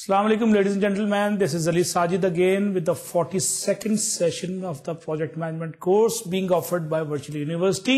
Assalamu alaikum, ladies and gentlemen. This is Ali Sajid again with the 42nd session of the project management course being offered by Virtual University.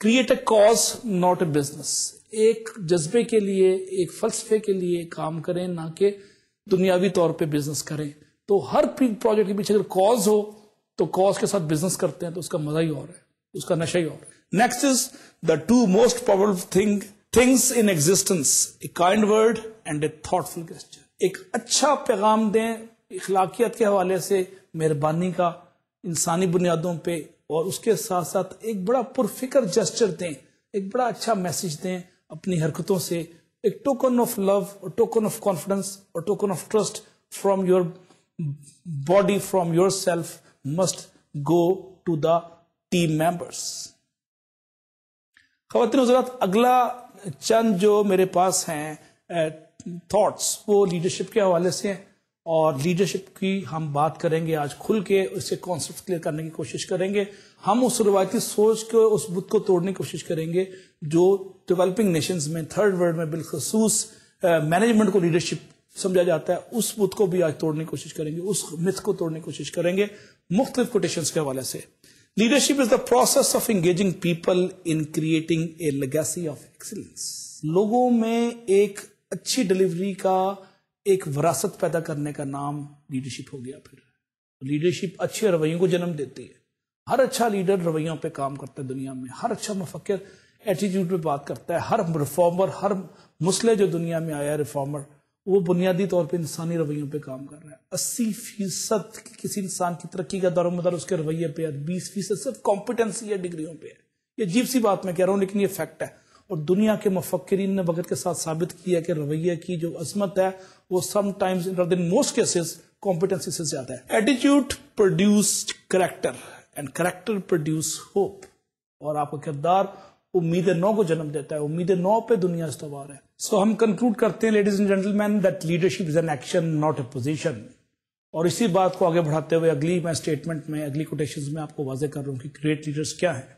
Create a cause not a business. ایک جذبے کے لیے، ایک فلسفے کے لیے کام کریں، نہ کہ دنیاوی طور پہ بزنس کریں. تو ہر پروجیکٹ کے پیچھے اگر کاز ہو تو کاز کے ساتھ بزنس کرتے ہیں تو اس کا مزہ ہی اور ہے، اس کا نشہ ہی اور ہے. Next is the two most powerful things in existence, a kind word and a thoughtful gesture. ایک اچھا پیغام دیں اخلاقیات کے حوالے سے، مہربانی کا انسانی بنیادوں پہ، اور اس کے ساتھ ساتھ ایک بڑا پرفکر جسچر دیں، ایک بڑا اچھا میسج دیں اپنی حرکتوں سے. ایک ٹوکن آف لو اور ٹوکن آف کانفیڈنس اور token of trust from your body, from yourself must go to the team members. خواتین حضرات، اگلا چند جو میرے پاس ہیں تھاٹس وہ لیڈرشپ کے حوالے سے ہیں، اور لیڈرشپ کی ہم بات کریں گے آج کھل کے، اس سے کانسیپٹ کلیئر کرنے کی کوشش کریں گے. ہم اس روایتی سوچ کو، اس بت کو توڑنے کی کوشش کریں گے جو ڈیولپنگ نیشنز میں، تھرڈ ورلڈ میں بالخصوص مینجمنٹ کو لیڈرشپ سمجھا جاتا ہے. اس بت کو بھی آج توڑنے کی کوشش کریں گے، اس مت کو توڑنے کی کوشش کریں گے مختلف کوٹیشنز کے حوالے سے. Leadership is the process of engaging people in creating a legacy of excellence. لوگوں میں ایک اچھی ڈلیوری کا ایک وراثت پیدا کرنے کا نام لیڈرشپ ہو گیا. پھر لیڈرشپ اچھے رویوں کو جنم دیتی ہے. ہر اچھا لیڈر رویوں پہ کام کرتا ہے دنیا میں. ہر اچھا مفکر ایٹیٹیوڈ پہ بات کرتا ہے. ہر ریفارمر، ہر مسلح جو دنیا میں آیا ریفارمر، وہ بنیادی طور پہ انسانی رویوں پہ کام کر رہا ہے. 80% کسی انسان کی ترقی کا دار و مدار اس کے رویے پہ ہے. 20% صرف کمپیٹنسی یا ڈگریوں پہ ہے. یہ عجیب سی بات میں کہہ رہا ہوں، لیکن یہ فیکٹ ہے. اور دنیا کے مفکرین نے وقت کے ساتھ ثابت کیا کہ رویے کی جو عظمت ہے وہ some times in most cases competency سے زیادہ ہے. Attitude produce character and character produce hope. اور آپ کا کردار امید نو کو جنم دیتا ہے. امید نو پہ دنیا استوار ہے. سو ہم کنکلوڈ کرتے ہیں ladies and gentle mean that leadership is an action not a position. اور اسی بات کو آگے بڑھاتے ہوئے اگلی میں اسٹیٹمنٹ میں، اگلی کوٹیشنز میں آپ کو واضح کر رہا ہوں کہ گریٹ لیڈرز کیا ہیں.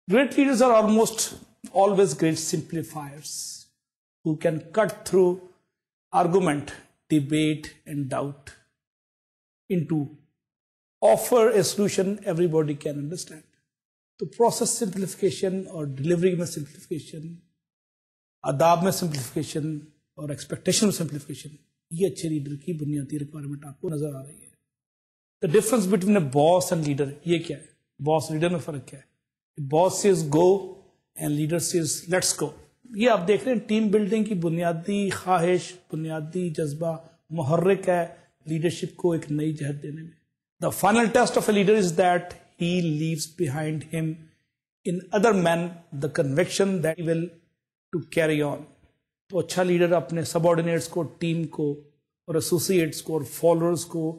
Great leaders are almost always great simplifiers who can cut through argument, debate and doubt into offer a solution everybody can understand. تو process simplification اور delivery میں simplification، آداب میں simplification اور expectation میں simplification، یہ اچھے لیڈر کی بنیادی ریکوائرمنٹ آپ کو نظر آ رہی ہے. The difference between a boss and leader یہ کیا ہے؟ boss leader میں فرق کیا ہے؟ boss says go and leader says let's go. یہ آپ دیکھ رہے ہیں ٹیم بلڈنگ کی بنیادی خواہش، بنیادی جذبہ محرک ہے لیڈرشپ کو ایک نئی جہت دینے میں. The final test of a leader is that he leaves behind him in other men the conviction that he will to carry on. تو اچھا لیڈر اپنے سب آرڈینیٹس کو، ٹیم کو اور ایسوسیٹس کو اور فالوورز کو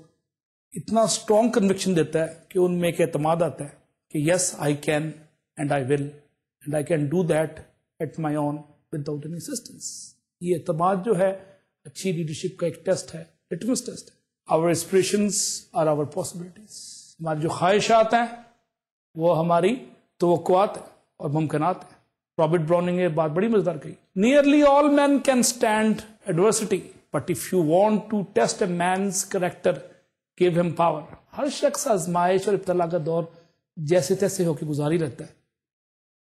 اتنا اسٹرانگ کنوکشن دیتا ہے کہ ان میں ایک اعتماد آتا ہے کہ yes I can and I will and I can do that at my own without any assistance. یہ اعتماد جو ہے اچھی لیڈرشپ کا ایک ٹیسٹ ہے، لٹمس ٹیسٹ ہے. Our aspirations are our possibilities. ہماری جو خواہشات ہیں وہ ہماری توقعات اور ممکنات ہیں. رابرٹ براؤننگ نے بات بڑی مزیدار کہی. Nearly all men can stand adversity, but if you want to test a man's character, give him power. ہر شخص آزمائش اور ابتلا کا دور جیسے تیسے ہو کے گزاری رہتا ہے،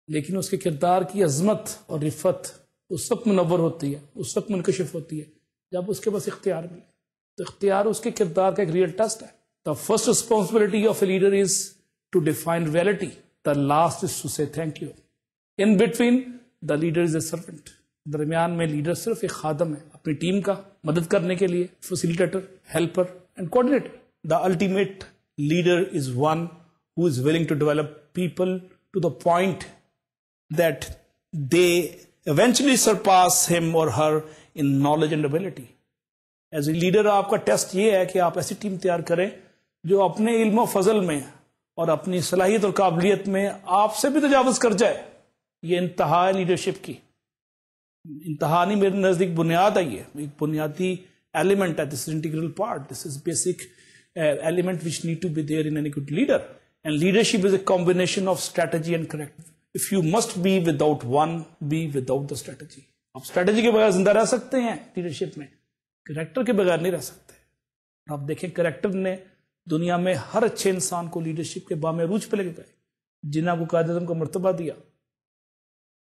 لیکن اس کے کردار کی عظمت اور رفت اس وقت منور ہوتی ہے، اس وقت منکشف ہوتی ہے جب اس کے پاس اختیار ملے. تو اختیار اس کے کردار کا ایک ریئل ٹیسٹ ہے. The first responsibility of a leader is to define reality. The last is to say thank you. In between, the leader is a servant. درمیان میں لیڈر صرف ایک خادم ہے اپنی ٹیم کا مدد کرنے کے لیے، facilitator, helper and coordinator. The ultimate leader is one who is willing to develop people to the point that they eventually surpass him or her in knowledge and ability. As a leader آپ کا test یہ ہے کہ آپ ایسی team تیار کریں جو اپنے علم و فضل میں اور اپنی صلاحیت اور قابلیت میں آپ سے بھی تجاوز کر جائے. یہ انتہا ہے لیڈرشپ کی. انتہا نہیں، میرے نزدیک بنیاد ہے. یہ ایک بنیادی ایلیمنٹ ہے. This is integral part. This is basic element which need to be there in any good leader. And leadership is a combination of strategy and character. If you must be without one, be without the strategy. آپ strategy کے بغیر زندہ رہ سکتے ہیں leadership میں، character کے بغیر نہیں رہ سکتے. آپ دیکھیں کریکٹر نے دنیا میں ہر اچھے انسان کو لیڈرشپ کے بام عروج پہ لے کے گئے. جنہوں کو قائد اعظم کا مرتبہ دیا،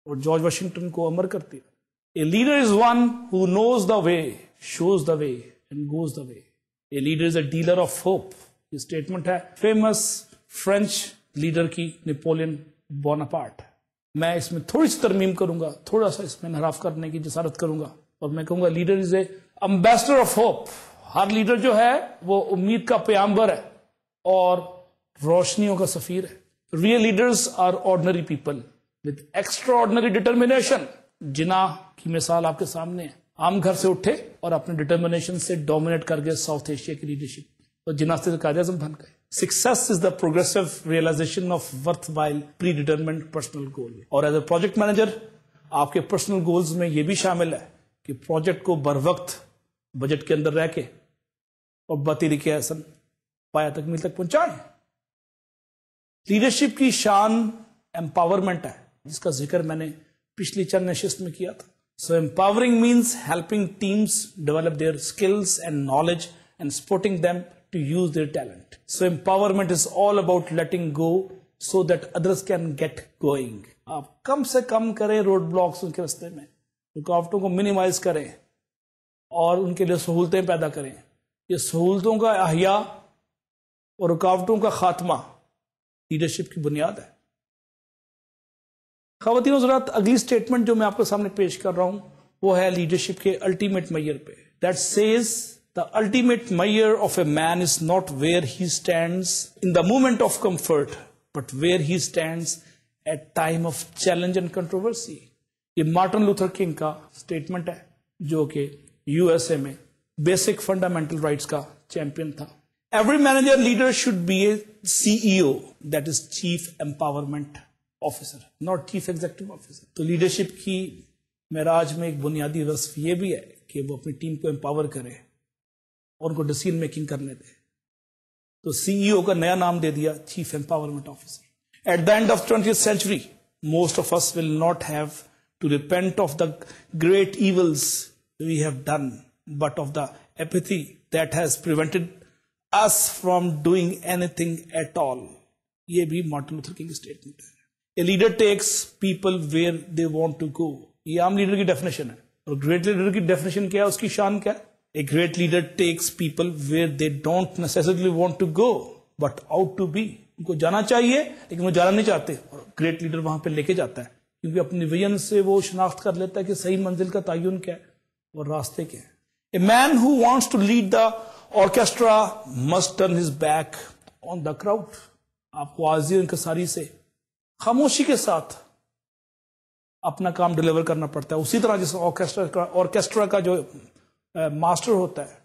اور جارج واشنگٹن کو امر کرتی ہے. A leader is one who knows the way, shows the way and goes the way. A leader is a dealer of hope. یہ اسٹیٹمنٹ ہے فیمس فرینچ لیڈر کی نیپولین بوناپارٹ. میں اس میں تھوڑی سی ترمیم کروں گا, تھوڑا سا اس میں انحراف کرنے کی جسارت کروں گا, اور میں کہوں گا leader is a ambassador of hope. ہر لیڈر جو ہے وہ امید کا پیامبر ہے اور روشنیوں کا سفیر ہے. Real leaders are ordinary people with extraordinary determination. جنا کی مثال آپ کے سامنے ہے. عام گھر سے اٹھے اور اپنے ڈٹرمنیشن سے ڈومینیٹ کر گئے ساؤتھ ایشیا کی لیڈرشپ, اور جنا سے قائد اعظم بن گئے. Success is the progressive realisation of worthwhile predetermined personal goal. اور ایز اے پروجیکٹ مینیجر آپ کے پرسنل گولز میں یہ بھی شامل ہے کہ پروجیکٹ کو بر وقت بجٹ کے اندر رہ کے اور بطریقہ حسن پایا تکمیل تک پہنچائیں. لیڈرشپ کی شان امپاورمنٹ ہے, جس کا ذکر میں نے پچھلی چند نشست میں کیا تھا. So empowering means helping teams develop their skills and knowledge and supporting them to use their talent. So empowerment is all about letting go so that others can get going. آپ کم سے کم کریں روڈ بلاکس ان کے راستے میں, رکاوٹوں کو minimise کریں اور ان کے لیے سہولتیں پیدا کریں. یہ سہولتوں کا احیاء اور رکاوٹوں کا خاتمہ لیڈرشپ کی بنیاد ہے. خواتین و حضرات, اگلی اسٹیٹمنٹ جو میں آپ کے سامنے پیش کر رہا ہوں وہ ہے لیڈرشپ کے الٹیمیٹ میئر پہ. That says the ultimate measure of a man is not where he stands in the moment of comfort, but where he stands at time of challenge and controversy. یہ Martin Luther king کا statement ہے, جو کہ U S A میں basic fundamental rights کا champion تھا. Every manager leader should be a CEO, that is Chief Empowerment Officer, not Chief Executive Officer. تو leadership کی معراج میں ایک بنیادی وصف یہ بھی ہے کہ وہ اپنی ٹیم کو امپاور کرے اور ان کو ڈیسیژن میکنگ کرنے دے. تو سی ای او کا نیا نام دے دیا chief empowerment officer. At the end of 20th century, most of us will not have to repent of the great evils we have done, but of the apathy that has prevented us from doing anything at all. یہ بھی Martin Luther king کی statement ہے. A leader takes people where they want to go. یہ عام leader کی definition ہے. اور great leader کی ڈیفینیشن کیا ہے, اس کی شان کیا ہے؟ A great leader takes people where they don't necessarily want to go, but out to be. ان کو جانا چاہیے لیکن وہ جانا نہیں چاہتے, اور گریٹ لیڈر وہاں پہ لے کے جاتا ہے, کیونکہ اپنی ویژن سے وہ شناخت کر لیتا ہے کہ صحیح منزل کا تعین کیا ہے اور راستے کیا ہے. A man who wants to lead the orchestra must turn his back on the crowd. آپ کو عاجزی اور انکساری سے خاموشی کے ساتھ اپنا کام ڈیلیور کرنا پڑتا ہے. اسی طرح جس آرکیسٹرا کا جو ماسٹر ہوتا ہے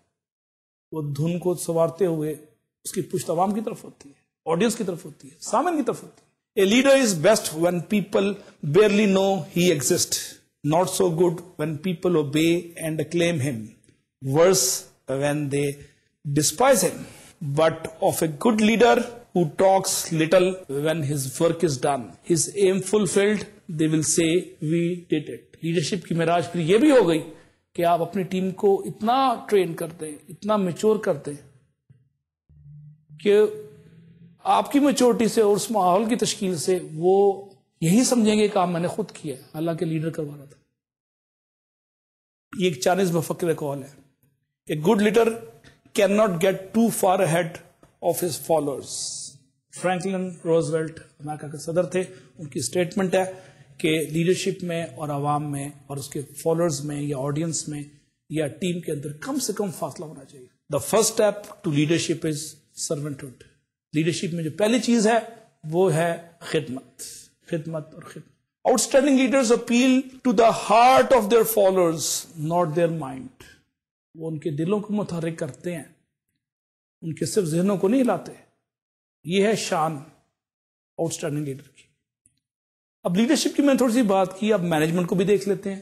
وہ دھن کو سنوارتے ہوئے اس کی پشت عوام کی طرف ہوتی ہے, آڈینس کی طرف ہوتی ہے, سامعین کی طرف ہوتی ہے. A leader is best when people barely know he exists. Not so good when people obey and acclaim him. Worse when they despise him. But of a good leader who talks little when his work is done, his aim fulfilled, they will say we did it. Leadership کی معراج پھر یہ بھی ہو گئی کہ آپ اپنی team کو اتنا ٹرین کرتے ہیں, اتنا میچور کرتے ہیں کہ آپ کی میچورٹی سے اور اس ماحول کی تشکیل سے وہ یہی سمجھیں گے کام میں نے خود کیا, حالانکہ لیڈر کروا رہا تھا. یہ ایک چائنیز مفکر کا قول ہے. A good leader cannot get too far ahead of his followers. Franklin Roosevelt امریکہ کے صدر تھے, ان کی اسٹیٹمنٹ ہے کہ لیڈرشپ میں اور عوام میں اور اس کے فالوورز میں یا آڈینس میں یا ٹیم کے اندر کم سے کم فاصلہ ہونا چاہیے. The first step to leadership is servanthood. Leadership میں جو پہلی چیز ہے وہ ہے خدمت, خدمت اور خدمت. Outstanding leaders appeal to the heart of their followers, not their mind. وہ ان کے دلوں کو متحرک کرتے ہیں, ان کے صرف ذہنوں کو نہیں ہلاتے. یہ ہے شان آؤٹ اسٹینڈنگ لیڈر کی. اب لیڈرشپ کی میں نے تھوڑی سی بات کی, اب مینجمنٹ کو بھی دیکھ لیتے ہیں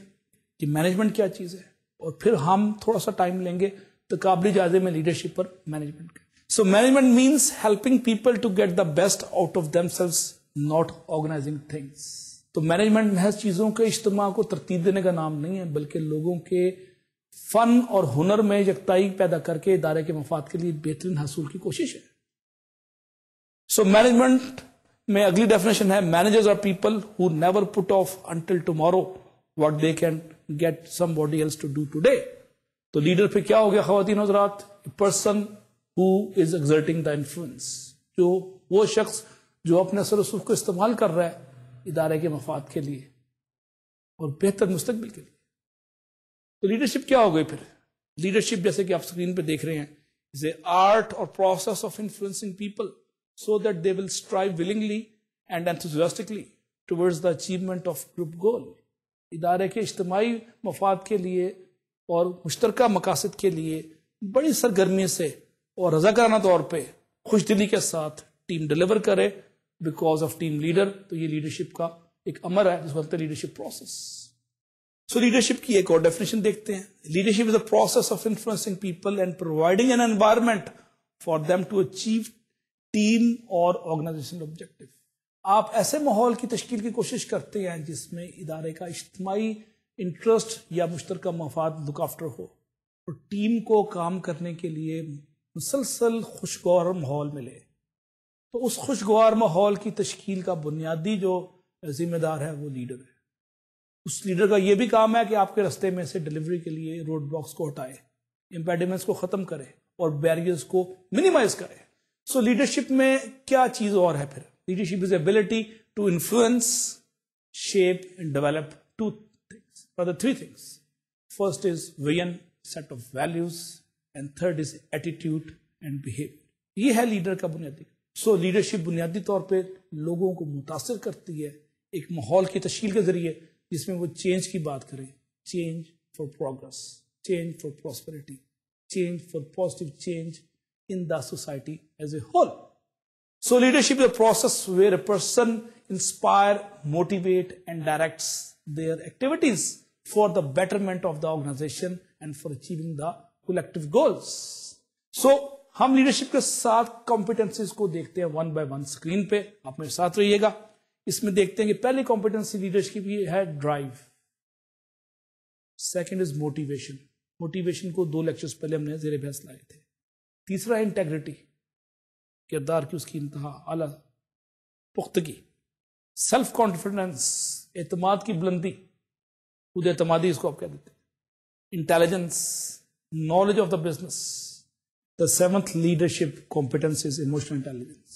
کہ مینجمنٹ کیا چیز ہے, اور پھر ہم تھوڑا سا ٹائم لیں گے تقابلی جائزے میں لیڈرشپ پر مینجمنٹ کا. So management means helping people to get the best out of themselves, not organising things. تو مینجمنٹ محض چیزوں کے اجتماع کو ترتیب دینے کا نام نہیں ہے, بلکہ لوگوں کے فن اور ہنر میں یکتائی پیدا کر کے ادارے کے مفاد کے لیے بہترین حصول کی کوشش ہے. So management میں اگلی ڈیفینیشن ہے managers are people who never put off until tomorrow what they can get somebody else to do today. تو لیڈر پہ کیا ہو گیا خواتین حضرات؟ Person who is exerting the influence، جو وہ شخص جو اپنے اثر و رسوخ کو استعمال کر رہا ہے ادارے کے مفاد کے لیے اور بہتر مستقبل کے لیے۔ تو لیڈرشپ کیا ہو گئی پھر؟ لیڈرشپ جیسے کہ آپ اسکرین پہ دیکھ رہے ہیں is a art or process of influencing people so that they will strive willingly and enthusiastically towards the achievement of group goal. ادارے کے اجتماعی مفاد کے لیے اور مشترکہ مقاصد کے لیے بڑی سرگرمی سے اور رضاکارانہ طور پہ خوش دلی کے ساتھ ٹیم ڈیلیور کرے بیکاز آف ٹیم لیڈر۔ تو یہ لیڈرشپ کا ایک امر ہے جس کو کہتے ہیں لیڈرشپ پروسیس۔ سو لیڈرشپ کی ایک اور ڈیفینیشن دیکھتے ہیں۔ Leadership is a process of influencing people and providing an environment for them to achieve team اور آرگنائزیشنل آبجیکٹو۔ آپ ایسے ماحول کی تشکیل کی کوشش کرتے ہیں جس میں ادارے کا اجتماعی انٹرسٹ یا مشترکہ مفاد لک آفٹر ہو اور ٹیم کو کام کرنے کے لیے مسلسل خوشگوار ماحول ملے۔ تو اس خوشگوار ماحول کی تشکیل کا بنیادی جو ذمہ دار ہے وہ لیڈر ہے۔ اس لیڈر کا یہ بھی کام ہے کہ آپ کے رستے میں سے ڈیلیوری کے لیے روڈ بلاکس کو ہٹائے، امپیڈیمنٹس کو ختم کرے اور بیریئرز کو منیمائز کرے۔ سو لیڈرشپ میں کیا چیز اور ہے پھر؟ Leadership is ability to influence, shape and develop two things, rather three things. First is vision, set of values, and third is attitude and behavior. یہ ہے لیڈر کا بنیادی۔ سو لیڈرشپ بنیادی طور پہ لوگوں کو متاثر کرتی ہے ایک ماحول کی تشکیل کے ذریعے جس میں وہ چینج کی بات کریں، change for progress, change for prosperity, change for positive change in the society as a whole. So leadership is a process where a person inspire, motivate and directs their activities for the betterment of the organization and for achieving the collective goals. So ہم leadership کے 7 competencies کو دیکھتے ہیں one by one screen پہ، آپ میرے ساتھ رہیے گا۔ اس میں دیکھتے ہیں کہ پہلی competency لیڈرشپ کی ہے drive, second is motivation, motivation کو 2 لیکچرز پہلے ہم نے زیر بحث لائے تھے۔ تیسرا ہے انٹیگریٹی، کردار کی اس کی انتہا، اعلی پختگی۔ سیلف کانفیڈنس، اعتماد کی بلندی، خود اعتمادی اس کو آپ کہہ دیتے ہیں۔ Intelligence, knowledge of the business. The 7th leadership competence is emotional intelligence.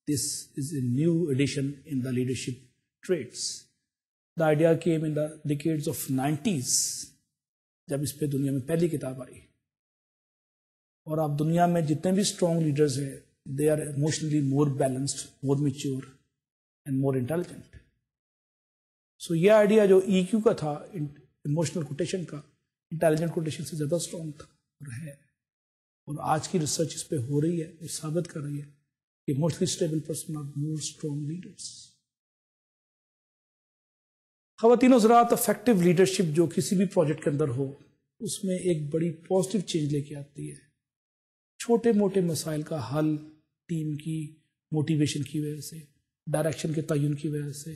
This is a new addition in the leadership traits. The idea came in the decades of 90s جب اس پہ دنیا میں پہلی کتاب آئی، اور آپ دنیا میں جتنے بھی اسٹرانگ لیڈرز ہیں they are emotionally more balanced, more mature and more intelligent. So یہ آئیڈیا جو EQ کا تھا، ایموشنل کوٹیشن کا، انٹیلیجنٹ کوٹیشن سے زیادہ اسٹرانگ تھا اور ہے، اور آج کی ریسرچ اس پہ ہو رہی ہے، یہ ثابت کر رہی ہے کہ emotionally stable person are more strong leaders. خواتین حضرات، افیکٹو لیڈرشپ جو کسی بھی پروجیکٹ کے اندر ہو اس میں ایک بڑی پازیٹیو چینج لے کے آتی ہے۔ چھوٹے موٹے مسائل کا حل ٹیم کی موٹیویشن کی وجہ سے، ڈائریکشن کے تعین کی وجہ سے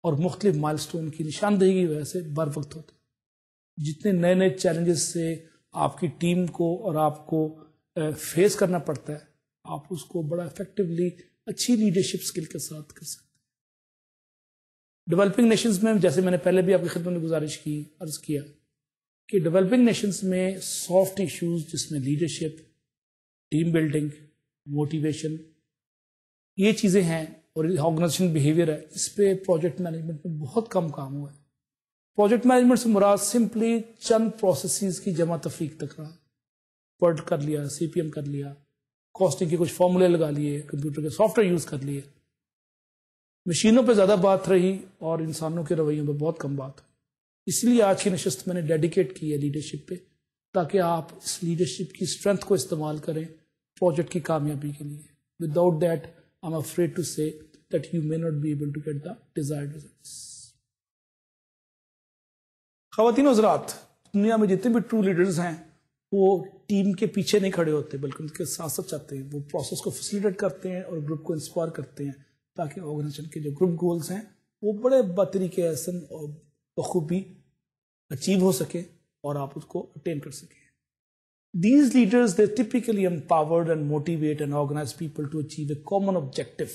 اور مختلف مائلسٹون کی نشاندہی کی وجہ سے بر وقت ہوتا ہے۔ جتنے نئے نئے چیلنجز سے آپ کی ٹیم کو اور آپ کو فیس کرنا پڑتا ہے، آپ اس کو بڑا افیکٹولی اچھی لیڈرشپ سکل کے ساتھ کر سکتے ہیں۔ ڈیولپنگ نیشنز میں، جیسے میں نے پہلے بھی آپ کی خدمت میں گزارش کی، عرض کیا کہ ڈیولپنگ نیشنز میں سافٹ ایشوز جس میں لیڈرشپ، ٹیم بلڈنگ، موٹیویشن، یہ چیزیں ہیں اور آرگنائزیشن بیہیویئر ہے، اس پہ پروجیکٹ مینجمنٹ میں بہت کم کام ہوا ہے۔ پروجیکٹ مینجمنٹ سے مراد سمپلی چند پروسیسز کی جمع تفریق تک رہا، PERT کر لیا، CPM کر لیا، کاسٹنگ کے کچھ فارمولے لگا لیے، کمپیوٹر کے سافٹ ویئر یوز کر لیے۔ مشینوں پہ زیادہ بات رہی اور انسانوں کے رویوں پہ بہت کم بات۔ اس لیے آج کی نشست میں نے ڈیڈیکیٹ کی ہے لیڈرشپ پہ، تاکہ آپ اس لیڈرشپ کی اسٹرینتھ کو استعمال کریں پروجیکٹ کی کامیابی کے لیے۔ Without that I am afraid to say that you may not be able to get the desired results. خواتین حضرات، دنیا میں جتنے بھی ٹرو لیڈرز ہیں وہ ٹیم کے پیچھے نہیں کھڑے ہوتے بلکہ ان کے ساتھ ساتھ چاہتے ہیں، وہ پروسیس کو فیسیلیٹیٹ کرتے ہیں اور گروپ کو انسپائر کرتے ہیں تاکہ آرگنائزیشن کے جو گروپ گولز ہیں وہ بڑے بطریقے احسن اور بخوبی اچیو ہو سکے اور آپ اس کو اٹین کر سکیں۔ These leaders, they typically empower and motivate and organize people to achieve a common objective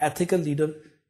ethical leader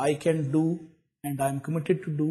I can do and I am committed to do,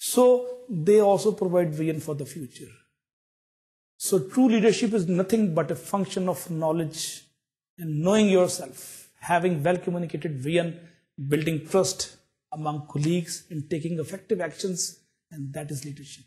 So they also provide vision for the future. So true leadership is nothing but a function of knowledge and knowing yourself, having well communicated vision, building trust among colleagues and taking effective actions, and that is leadership.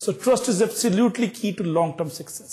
So trust is absolutely key to long-term success.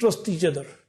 trust each other,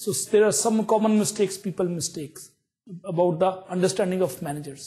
So there are some common mistakes people mistakes about the understanding of managers.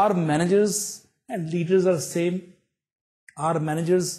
are managers and leaders are same? Are managers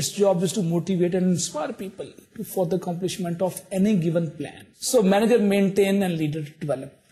Its job is to motivate and inspire people for the accomplishment of any given plan. So manager maintain and leader develop.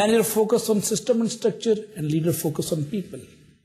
Manager focus on system and structure and leader focus on people.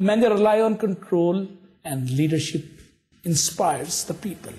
Manager rely on control and leadership inspires the people.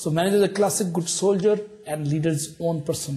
So manager is a classic good soldier and leader's own person.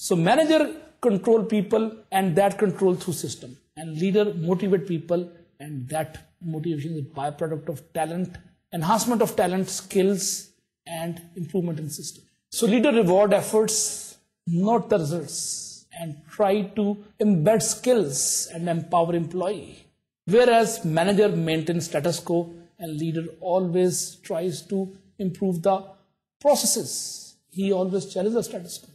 So manager control people and that control through system. And leader motivate people and that motivation is a byproduct of talent, enhancement of talent, skills and improvement in system. So leader reward efforts, not the results, and try to embed skills and empower employee. Whereas manager maintains status quo and leader always tries to improve the processes. He always challenges the status quo.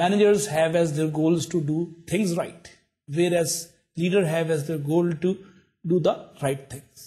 Managers have as their goals to do things right, whereas leader have as their goal to do the right things.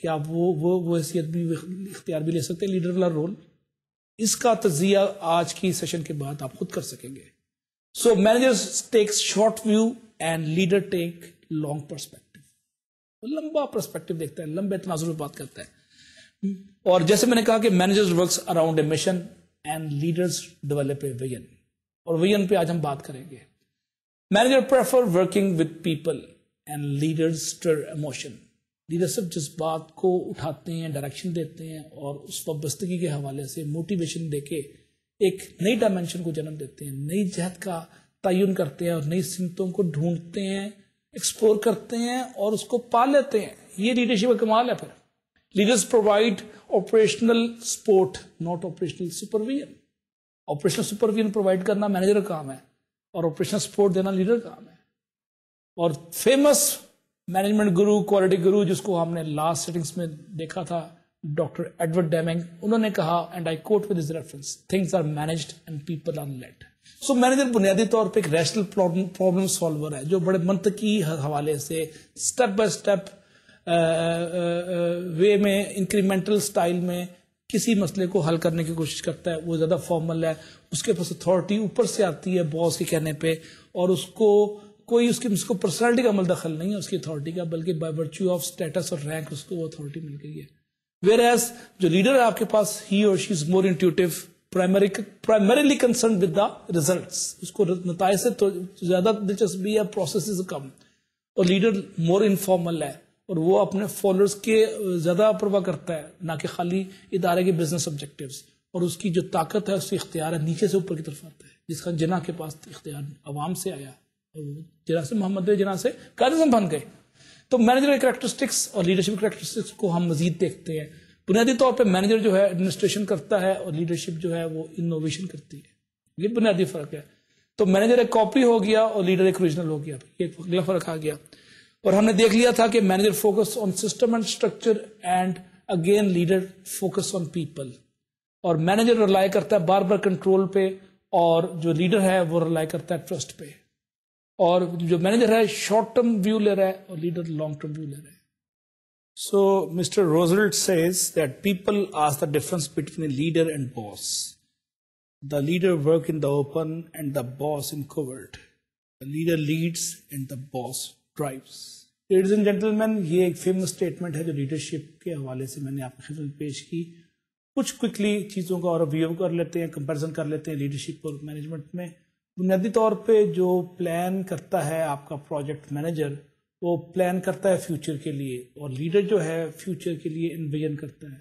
کہ آپ وہ حیثیت بھی اختیار بھی لے سکتے ہیں لیڈر والا رول. اس کا تجزیہ آج کی سیشن کے بعد آپ خود کر سکیں گے. So manager takes short view and leader take long perspective. لمبا پرسپیکٹو دیکھتا ہے, لمبے تناظر میں بات کرتا ہے. اور جیسے میں نے کہا کہ manager works around a mission and leaders develop a vision, اور ویژن پہ آج ہم بات کریں گے. Manager prefer working with people and leaders stir emotion. Leader صرف جذبات کو اٹھاتے ہیں, ڈائریکشن دیتے ہیں, اور اس وابستگی کے حوالے سے موٹیویشن دے کے ایک نئی ڈائمینشن کو جنم دیتے ہیں, نئی جہت کا تعین کرتے ہیں, اور نئی سمتوں کو ڈھونڈتے ہیں, ایکسپلور کرتے ہیں, اور اس کو پا لیتے ہیں. یہ لیڈرشپ کا کمال ہے. پھر leaders provide operational support not operational supervision. Operational supervision provide کرنا مینیجر کا کام ہے, اور آپریشنل سپورٹ دینا لیڈر کا کام ہے. اور فیمس مینجمنٹ گرو, کوالٹی گرو, جس کو ہم نے لاسٹ سیٹنگز میں دیکھا تھا, ڈاکٹر ایڈورڈ ڈیمنگ, انہوں نے کہا, and I quote with his reference, things are managed and people are led. So manager بنیادی طور پہ ایک ریشنل پرابلم سالور ہے, جو بڑے منطقی حوالے سے اسٹیپ بائی اسٹیپ وے میں, انکریمنٹل سٹائل میں کسی مسئلے کو حل کرنے کی کوشش کرتا ہے. وہ زیادہ فارمل ہے, اس کے پاس اتھارٹی اوپر سے آتی ہے باس کے کہنے پہ, اور اس کو کوئی اس کو پرسنالٹی کا عمل دخل نہیں ہے اس کی اتھارٹی کا, بلکہ بائی ورچو آف اسٹیٹس اور رینک اس کو وہ اتھارٹی مل گئی ہے. ویئر ایز جو لیڈر ہے آپ کے پاس, ہی اور she is more intuitive, primarily concerned with the results. اس کو نتائج سے تو زیادہ دلچسپی ہے, پروسیسز کم. اور لیڈر مور انفارمل ہے, اور وہ اپنے فالوورز کے زیادہ پرواہ کرتا ہے, نہ کہ خالی ادارے کے بزنس آبجیکٹیوز. اور اس کی جو طاقت ہے, اس کی اختیار ہے, نیچے سے اوپر کی طرف آتا ہے, جس کا جناح کے پاس اختیار عوام سے آیا, اور جناح سے محمد جناح سے قائد بن گئے. تو مینیجر کریکٹرسٹکس اور لیڈرشپ کریکٹرسٹکس کو ہم مزید دیکھتے ہیں. بنیادی طور پہ مینیجر جو ہے ایڈمنسٹریشن کرتا ہے, اور لیڈرشپ جو ہے وہ انوویشن کرتی ہے. یہ بنیادی فرق ہے. تو مینیجر ایک کاپی ہو گیا, اور لیڈر ایک اوریجنل ہو گیا. یہ اگلا فرق آ گیا. اور ہم نے دیکھ لیا تھا کہ manager focus on system and structure, and again leader focus on people. اور مینیجر ریلائی کرتا ہے بار بار کنٹرول پہ, اور جو لیڈر ہے وہ ریلائی کرتا ہے ٹرسٹ پہ. اور جو مینیجر ہے شارٹ ٹرم ویو لے رہا ہے, اور لیڈر لانگ ٹرم ویو لے رہا ہے. So, Mr. Roosevelt says that people ask the difference between a leader and boss. The leader works in the open and the boss in covert. The leader leads and the boss drives. Ladies and gentlemen, یہ ایک famous statement ہے جو leadership کے حوالے سے میں نے آپ کی خدمت میں پیش کی. کچھ کوئکلی چیزوں کا اور ریویو کر لیتے ہیں, کمپیریزن کر لیتے ہیں لیڈرشپ اور مینجمنٹ میں. بنیادی طور پہ جو پلان کرتا ہے آپ کا پروجیکٹ مینیجر, وہ پلان کرتا ہے فیوچر کے لیے, اور لیڈر جو ہے فیوچر کے لیے انویژن کرتا ہے.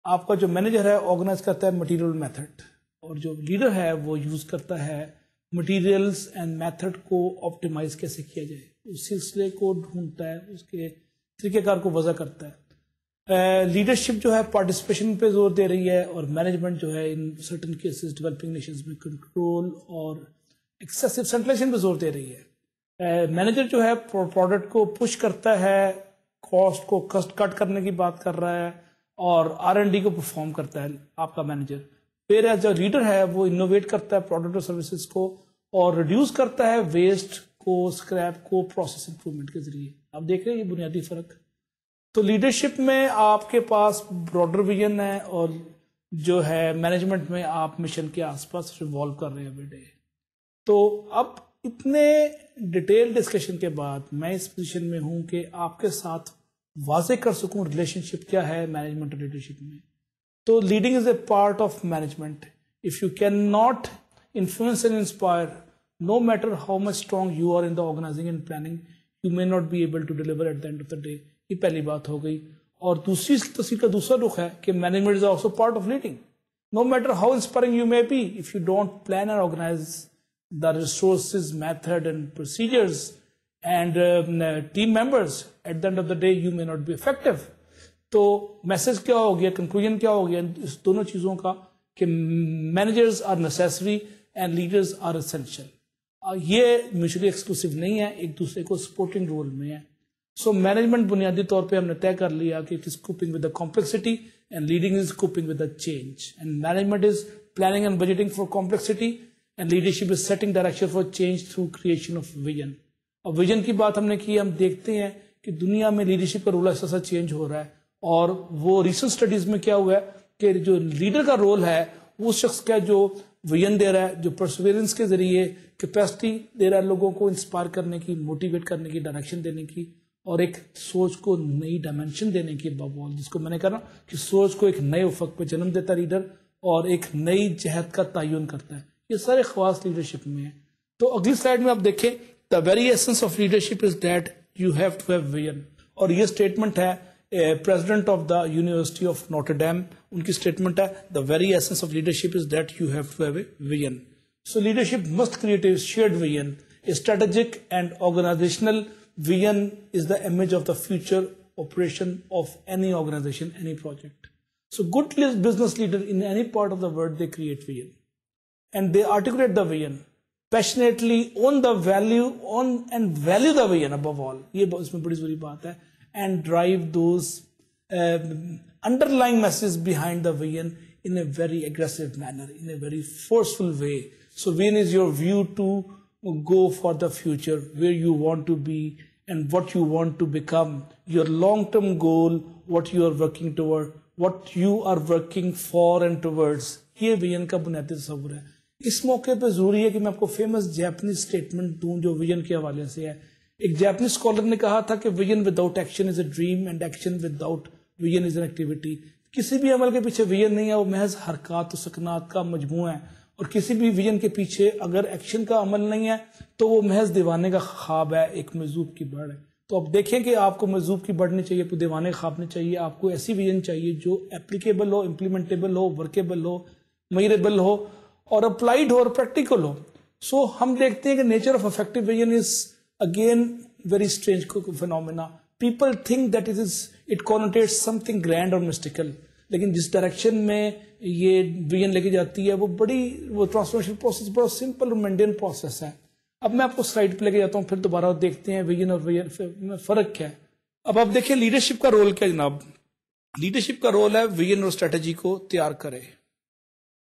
آپ کا جو مینیجر ہے آرگنائز کرتا ہے مٹیریل میتھڈ, اور جو لیڈر ہے وہ یوز کرتا ہے مٹیریلز اینڈ میتھڈ کو آپٹیمائز کیسے کیا جائے, اس سلسلے کو ڈھونڈتا ہے, اس کے طریقہ کار کو وضع کرتا ہے. لیڈرشپ جو ہے پارٹیسپیشن پہ زور دے رہی ہے, اور مینجمنٹ جو ہے in certain cases developing nations میں کنٹرول اور ایکسیسو سینٹرلائزیشن پہ زور دے رہی ہے. مینیجر جو ہے پروڈکٹ کو پش کرتا ہے, کاسٹ کو کٹ کرنے کی بات کر رہا ہے, اور R&D کو پرفارم کرتا ہے آپ کا مینیجر. پھر جو لیڈر ہے وہ انوویٹ کرتا ہے پروڈکٹ اور سروسز کو, اور ریڈیوس کرتا ہے ویسٹ کو, اسکریپ کو, پروسیس امپروومنٹ کے ذریعے. آپ دیکھ رہے ہیں یہ بنیادی فرق. تو لیڈرشپ میں آپ کے پاس براڈر ویژن ہے, اور جو ہے مینجمنٹ میں آپ مشن کے آس پاس ریوالو کر رہے ہیں ایوری ڈے. تو اب اتنے ڈیٹیل ڈسکشن کے بعد میں اس پوزیشن میں ہوں کہ آپ کے ساتھ واضح کر سکوں ریلیشن شپ کیا ہے مینجمنٹ اور لیڈرشپ میں. تو leading is a part of management. If you can not influence and inspire, no matter how much strong you are in the organising and planning, you may not be able to deliver at the end of the day. یہ پہلی بات ہو گئی. اور دوسری تصویر کا دوسرا رخ ہے کہ management is also part of leading. No matter how inspiring you may be, if you don't plan and organise the resources, method and procedures and team members, at the end of the day you may not be effective. تو message کیا ہو گیا, conclusion کیا ہو گیا اس دونوں چیزوں کا, کہ managers are necessary and leaders are essential. یہ میوچلی ایکسکلوسیو نہیں ہے, ایک دوسرے کو سپورٹنگ رول میں ہے. سو مینجمنٹ بنیادی طور پہ ہم نے طے کر لیا کہ it is coping with the complexity, and leading is coping with the change, and management is planning and budgeting for complexity, and leadership is setting direction for change through creation of vision. اب vision کی بات ہم نے کی, ہم دیکھتے ہیں کہ دنیا میں لیڈرشپ کا رول ایسا چینج ہو رہا ہے, اور وہ ریسنٹ اسٹڈیز میں کیا ہوا ہے کہ جو لیڈر کا رول ہے وہ شخص کا جو ویژن دے رہا ہے, جو پرسویرنس کے ذریعے کیپیسٹی دے رہا ہے لوگوں کو انسپائر کرنے کی, موٹیویٹ کرنے کی, ڈائریکشن دینے کی, اور ایک سوچ کو نئی ڈائمینشن دینے کی بابول, جس کو میں نے کہا کہ سوچ کو ایک نئے افق پہ جنم دیتا لیڈر اور ایک نئی جہت کا تعین کرتا ہے. یہ سارے خواص لیڈرشپ میں ہیں. تو اگلی سلائڈ میں آپ دیکھیں, the very essence of leadership is that you have to have vision. اور یہ اسٹیٹمنٹ ہے president of the university of Notre Dame, ان کی اسٹیٹمنٹ ہے the very essence of leadership is that you have to have a vision. So leadership must create a shared vision. A strategic and organisational vision is the image of the future operation of any organization, any project. So good business leader in any part of the world, they create vision and they articulate the vision passionately on the value on and value the vision above all. یہ اس میں بڑی ضروری بات ہے. And drive those underlying messages behind the vision in a very aggressive manner, in a very forceful way. So vision is your view to go for the future, where you want to be and what you want to become, your long-term goal, what you are working toward, what you are working for and towards. یہ vision کا بنیادی تصور ہے. اس موقع پہ ضروری ہے کہ میں آپ کو فیمس جیپنیز اسٹیٹمنٹ دوں جو ویژن کے حوالے سے ہے. ایک جیپنیز اسکالر نے کہا تھا کہ vision without action is a dream and action without vision is an activity. کسی بھی عمل کے پیچھے ویژن نہیں ہے, وہ محض حرکات و سکنات کا مجموعہ ہے. اور کسی بھی ویژن کے پیچھے اگر ایکشن کا عمل نہیں ہے تو وہ محض دیوانے کا خواب ہے, ایک مجذوب کی بڑھ ہے. تو اب دیکھیں کہ آپ کو مجذوب کی بڑھ نہیں چاہیے, آپ کو دیوانے کا خواب نہیں چاہیے, آپ کو ایسی ویژن چاہیے جو اپلیکیبل ہو, امپلیمنٹیبل ہو, ورکیبل ہو, میئریبل ہو اور اپلائیڈ ہو اور پریکٹیکل ہو. سو ہم دیکھتے ہیں کہ nature of affective vision is again very strange phenomena. People think that it connotes something grand اور مسٹیکل, لیکن جس ڈائریکشن میں یہ ویژن لے کے جاتی ہے وہ ٹرانسفارمیشن پروسیس بڑا سمپل اور مینڈین پروسیس ہے. اب میں آپ کو سلائڈ پہ لے کے جاتا ہوں, پھر دوبارہ دیکھتے ہیں ویژن اور ویژن میں فرق کیا ہے. اب آپ دیکھیں لیڈرشپ کا رول کیا جناب. لیڈرشپ کا رول ہے ویژن اور اسٹریٹجی کو تیار کرے,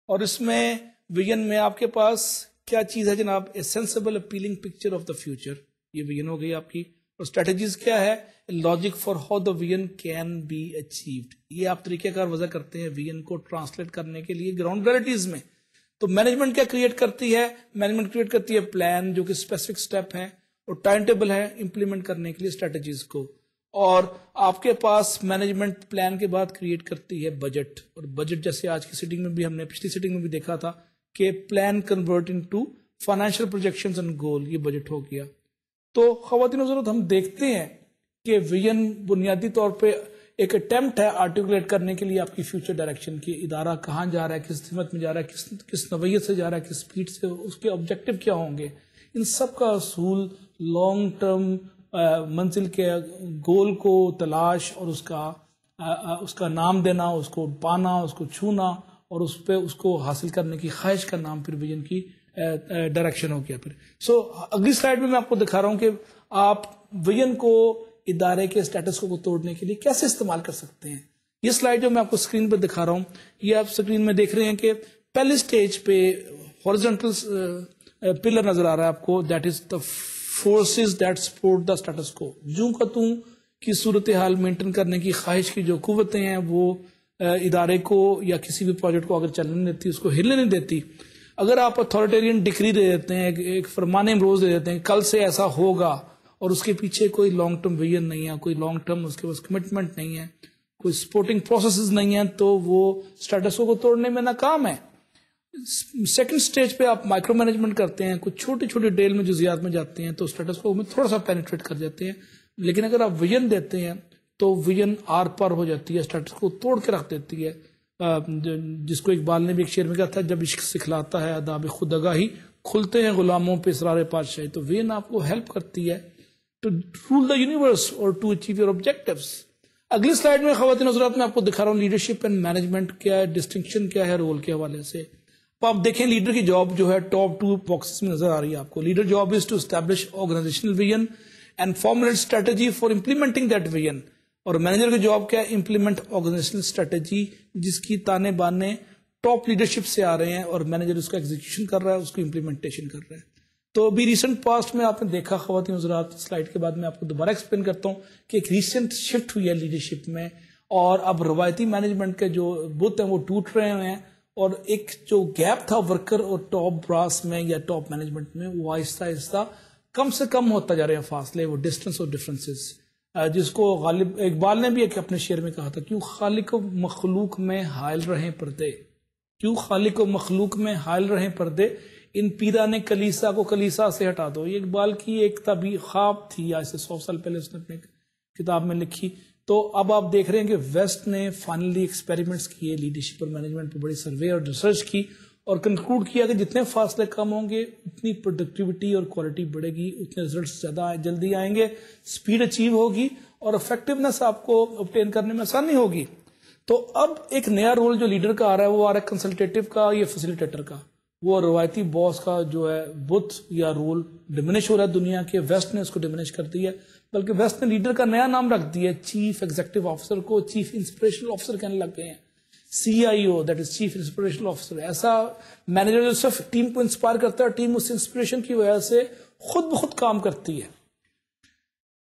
اور اس میں ویژن میں آپ کے پاس کیا چیز ہے جناب, a sensible appealing picture of the future, یہ ویژن ہو گئی آپ کی. اور اسٹریٹجیز کیا ہے, logic for how the vision can be achieved. یہ آپ طریقہ کار وضع کرتے ہیں ویژن کو ٹرانسلیٹ کرنے کے لیے گراؤنڈ ریئلٹیز میں. تو مینجمنٹ کیا کریٹ کرتی ہے, مینجمنٹ کریٹ کرتی ہے پلان جو کہ اسپیسیفک اسٹیپ ہیں اور ٹائم ٹیبل ہے امپلیمنٹ کرنے کے لیے اسٹریٹجیز کو. اور آپ کے پاس مینجمنٹ پلان کے بعد کریٹ کرتی ہے بجٹ, اور بجٹ جیسے آج کی سیٹنگ میں بھی ہم نے پچھلی سیٹنگ میں بھی دیکھا تھا کہ plan convert into financial projections and goal, یہ بجٹ ہو گیا. تو خواتین حضرات ہم دیکھتے ہیں کہ ویژن بنیادی طور پہ ایک اٹیمپٹ ہے آرٹیکولیٹ کرنے کے لیے آپ کی فیوچر ڈائریکشن کی, ادارہ کہاں جا رہا ہے, کس سمت میں جا رہا ہے, کس نوعیت سے جا رہا ہے, کس سپیڈ سے, اس کے آبجیکٹو کیا ہوں گے. ان سب کا اصول لانگ ٹرم منزل کے گول کو تلاش اور اس کا نام دینا, اس کو پانا, اس کو چھونا اور اس پہ اس کو حاصل کرنے کی خواہش کا نام پھر ویژن کی ڈائریکشن ہو گیا. پھر سو اگلی سلائڈ میں آپ کو دکھا رہا ہوں کہ آپ ویژن کو ادارے کے اسٹیٹس کو توڑنے کے لیے کیسے استعمال کر سکتے ہیں. یہ سلائڈ جو میں آپ کو اسکرین پہ دکھا رہا ہوں, یہ آپ اسکرین میں دیکھ رہے ہیں کہ پہلے سٹیج پہ ہارزونٹل پلر نظر آ رہا ہے آپ کو, that is the forces that support the status quo. جوں کا توں کی صورتحال مینٹین کرنے کی خواہش کی جو قوتیں ہیں وہ ادارے کو یا کسی بھی پروجیکٹ کو اگر چلنے نہیں دیتی, اس کو ہلنے نہیں دیتی. اگر آپ اتھارٹیرین ڈکری دے دیتے ہیں, ایک فرمان امروز دے دیتے ہیں کل سے ایسا ہوگا, اور اس کے پیچھے کوئی لانگ ٹرم ویژن نہیں ہے, کوئی لانگ ٹرم اس کے پاس کمٹمنٹ نہیں ہے, کوئی سپورٹنگ پروسیسز نہیں ہیں, تو وہ اسٹیٹس کو توڑنے میں ناکام ہے. سیکنڈ سٹیج پہ آپ مائکرو مینجمنٹ کرتے ہیں, کچھ چھوٹی چھوٹی ڈیل میں جزیات میں جاتے ہیں تو اسٹیٹس کو تھوڑا سا پینیٹریٹ کر جاتے ہیں. لیکن اگر آپ ویژن دیتے ہیں تو ویژن آر پر ہو جاتی ہے, اسٹیٹس کو توڑ کے رکھ دیتی ہے. جس کو اقبال نے بھی ایک شعر میں کہا تھا, جب عشق سکھلاتا ہے آداب خود آگاہی, کھلتے ہیں غلاموں پہ اسرار پادشاہی. تو ویژن آپ کو ہیلپ کرتی ہے ٹو رول دا یونیورس اور ٹو اچیو یور آبجیکٹیوز. اگلی سلائڈ میں خواتین حضرات میں آپ کو دکھا رہا ہوں لیڈرشپ اینڈ مینجمنٹ کیا ہے, ڈسٹنکشن کیا ہے رول کے حوالے سے. تو آپ دیکھیں لیڈر کی جاب جو ہے ٹاپ 2 باکسز میں نظر آ رہی ہے آپ کو. Leader job is to establish organisational vision and formulate strategy for implementing that vision. اور مینیجر کی جاب کیا ہے, امپلیمنٹ آرگنائزیشنل اسٹریٹجی جس کی تانے بانے ٹاپ لیڈرشپ سے آ رہے ہیں اور مینیجر اس کا ایگزیکیوشن کر رہا ہے, اس کو امپلیمنٹیشن کر رہا ہے. تو ابھی ریسنٹ پاسٹ میں آپ نے دیکھا خواتین حضرات, سلائڈ کے بعد میں آپ کو دوبارہ ایکسپلین کرتا ہوں کہ ایک ریسنٹ شفٹ ہوئی ہے لیڈرشپ میں, اور اب روایتی مینجمنٹ کے جو بت ہیں وہ ٹوٹ رہے ہیں، اور ایک جو گیپ تھا ورکر اور ٹاپ براس میں یا ٹاپ مینجمنٹ میں، وہ آہستہ آہستہ کم سے کم ہوتا جا رہے ہیں فاصلے، وہ ڈسٹنس اور ڈفرینسز، جس کو غالب اقبال نے بھی ایک اپنے شعر میں کہا تھا، کیوں خالق و مخلوق میں حائل رہیں پردے، کیوں خالق و مخلوق میں حائل رہیں پردے، ان پیران کلیسا کو کلیسا سے ہٹا دو۔ یہ اقبال کی ایک طبی خواب تھی، آج سے 100 سال پہلے اس نے اپنے کتاب میں لکھی۔ تو اب آپ دیکھ رہے ہیں کہ ویسٹ نے فائنلی ایکسپیریمنٹس کیے، لیڈرشپ اور مینجمنٹ پہ بڑی سروے اور ریسرچ کی، اور کنکلوڈ کیا کہ جتنے فاصلے کم ہوں گے اتنی پروڈکٹیوٹی اور کوالٹی بڑھے گی، اتنے ریزلٹس زیادہ جلدی آئیں گے، سپیڈ اچیو ہوگی، اور افیکٹونیس آپ کو obtain کرنے میں آسانی ہوگی۔ تو اب ایک نیا رول جو لیڈر کا آ رہا ہے، وہ آ رہا ہے کنسلٹیٹو کا یا فیسیلیٹیٹر کا۔ وہ روایتی باس کا جو ہے بت یا رول ڈیمینش ہو رہا ہے دنیا کے، ویسٹ نے اس کو ڈیمینش کر دیا، بلکہ ویسٹ نے لیڈر کا نیا نام رکھ دیا، چیف ایگزیکٹو آفیسر کو چیف انسپریشنل آفیسر کہنے لگ گئے ہیں، CIO، that is chief inspirational officer. ایسا مینیجر جو صرف ٹیم کو انسپائر کرتا ہے، ٹیم اس انسپریشن کی وجہ سے خود بخود کام کرتی ہے۔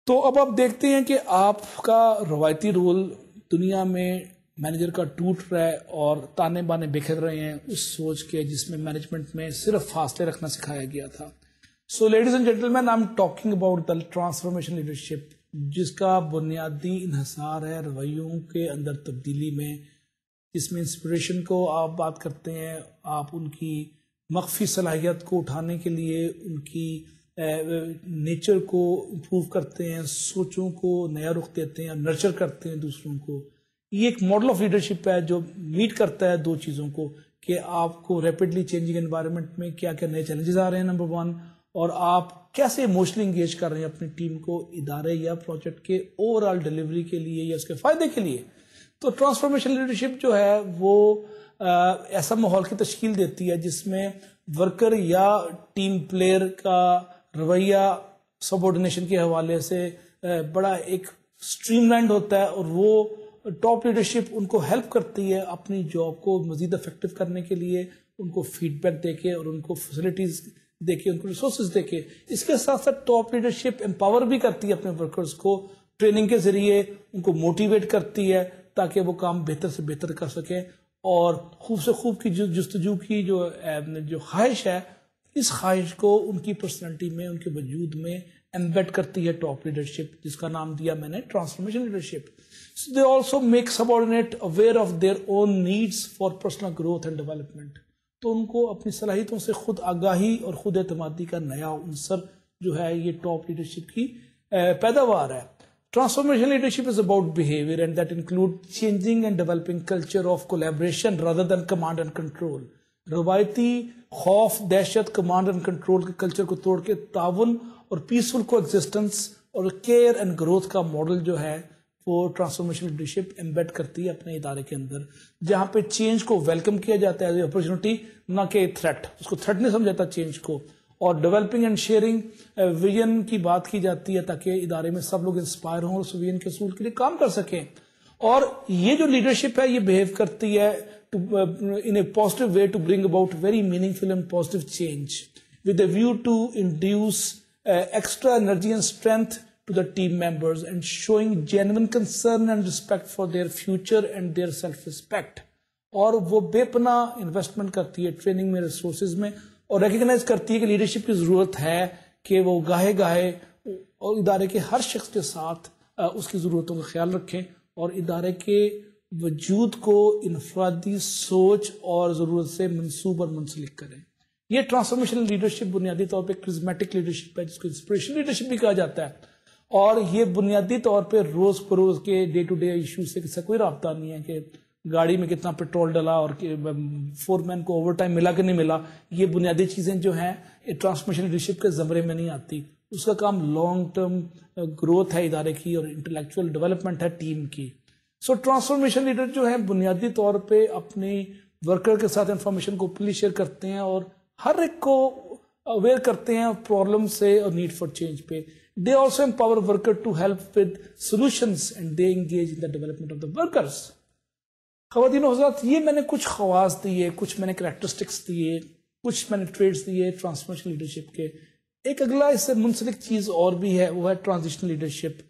تو اب آپ دیکھتے ہیں کہ آپ کا روایتی رول دنیا میں مینیجر کا ٹوٹ رہا ہے، اور تانے بانے بکھر رہے ہیں اس سوچ کے جس میں مینجمنٹ میں صرف فاصلے رکھنا سکھایا گیا تھا۔ So ladies and gentleman, I am talking about the transformation leadership, جس کا بنیادی انحصار ہے رویوں کے اندر تبدیلی میں، جس میں انسپریشن کو آپ بات کرتے ہیں، آپ ان کی مخفی صلاحیت کو اٹھانے کے لیے ان کی نیچر کو امپروو کرتے ہیں، سوچوں کو نیا رخ دیتے ہیں اور نرچر کرتے ہیں دوسروں کو۔ یہ ایک ماڈل آف لیڈرشپ ہے جو میٹ کرتا ہے دو چیزوں کو، کہ آپ کو ریپڈلی چینجنگ انوائرمنٹ میں کیا کیا نئے چیلنجز آ رہے ہیں نمبر 1، اور آپ کیسے ایموشنلی انگیج کر رہے ہیں اپنی ٹیم کو ادارے یا پروجیکٹ کے اوور آل ڈیلیوری کے لیے یا اس کے فائدے کے لیے۔ تو ٹرانسفارمیشن لیڈرشپ جو ہے وہ ایسا ماحول کی تشکیل دیتی ہے جس میں ورکر یا ٹیم پلیئر کا رویہ سبارڈینیشن کے حوالے سے بڑا ایک اسٹریم لائنڈ ہوتا ہے، اور وہ ٹاپ لیڈرشپ ان کو ہیلپ کرتی ہے اپنی جاب کو مزید افیکٹو کرنے کے لیے، ان کو فیڈ بیک دے کے اور ان کو فیسلٹیز دے کے، ان کو ریسورسز دے کے۔ اس کے ساتھ ساتھ ٹاپ لیڈرشپ امپاور بھی کرتی ہے اپنے ورکرز کو، ٹریننگ کے ذریعے ان کو موٹیویٹ کرتی ہے تاکہ وہ کام بہتر سے بہتر کر سکیں، اور خوب سے خوب کی جستجو کی جو خواہش ہے، اس خواہش کو ان کی پرسنالٹی میں، ان کے وجود میں ایمبیڈ کرتی ہے ٹاپ لیڈرشپ، جس کا نام دیا میں نے transformation leadership. So they also make subordinate aware of their own needs for personal growth and development۔ تو ان کو اپنی صلاحیتوں سے خود آگاہی اور خود اعتمادی کا نیا عنصر جو ہے یہ ٹاپ لیڈرشپ کی پیداوار ہے۔ Transformation leadership is about behavior, and that includes changing and developing culture of collaboration rather than command and control۔ روایتی خوف، دہشت، کمانڈ اینڈ کنٹرول کے کلچر کو توڑ کے تعاون اور پیسفل کو ایگزسٹنس اور کیئر اینڈ گروتھ کا ماڈل جو ہے وہ ٹرانسفارمیشن لیڈرشپ ایمبیڈ کرتی ہے اپنے ادارے کے اندر، جہاں پہ چینج کو ویلکم کیا جاتا ہے ایز اے اپرچونٹی، نہ کہ تھریٹ۔ اس کو تھریٹ نہیں سمجھاتا چینج کو، اور ڈیولپنگ اینڈ شیئرنگ ویژن کی بات کی جاتی ہے تاکہ ادارے میں سب لوگ انسپائر ہوں اور اس ویژن کے اصول کے لیے کام کر سکیں۔ اور یہ جو لیڈرشپ ہے یہ بہیو کرتی ہے in a positive way to bring about very meaningful and positive change with a view to induce extra energy and strength to the team members and showing genuine concern and respect for their future and their self-respect۔ اور وہ بے پناہ investment کرتی ہے training میں، resources میں، اور recognise کرتی ہے کہ لیڈرشپ کی ضرورت ہے کہ وہ گاہے گاہے اور ادارے کے ہر شخص کے ساتھ اس کی ضرورتوں کا خیال رکھیں، اور ادارے کے وجود کو انفرادی سوچ اور ضرورت سے منسوب اور منسلک کریں۔ یہ ٹرانسفارمیشن لیڈرشپ بنیادی طور پہ کرزمیٹک لیڈرشپ ہے، جس کو انسپریشن لیڈرشپ بھی کہا جاتا ہے، اور یہ بنیادی طور پہ روز بروز کے ڈے ٹو ڈے ایشو سے کسی کوئی رابطہ نہیں ہے کہ گاڑی میں کتنا پیٹرول ڈلا اور فور مین کو اوور ٹائم ملا کہ نہیں ملا۔ یہ بنیادی چیزیں جو ہیں ٹرانسفارمیشن لیڈرشپ کے زمرے میں نہیں آتی۔ اس کا کام لانگ ٹرم گروتھ ہے ادارے کی، اور انٹلیکچوئل ڈیولپمنٹ ہے ٹیم کی۔ سو ٹرانسفارمیشن لیڈر جو ہیں بنیادی طور پہ اپنی ورکر کے ساتھ انفارمیشن کو اوپنلی شیئر کرتے ہیں، اور ہر ایک کو اویئر کرتے ہیں پرابلم سے اور نیڈ فار چینج پہ۔ They also empower worker to help with solutions and they engage in the development of the workers. خواتین و حضرات، یہ میں نے کچھ خواص دیے، کچھ میں نے کریکٹرسٹکس دیے، کچھ میں نے ٹریٹس دیے ٹرانسفارمیشن لیڈرشپ کے۔ ایک اگلا اس سے منسلک چیز اور بھی ہے، وہ ہے transitional leadership,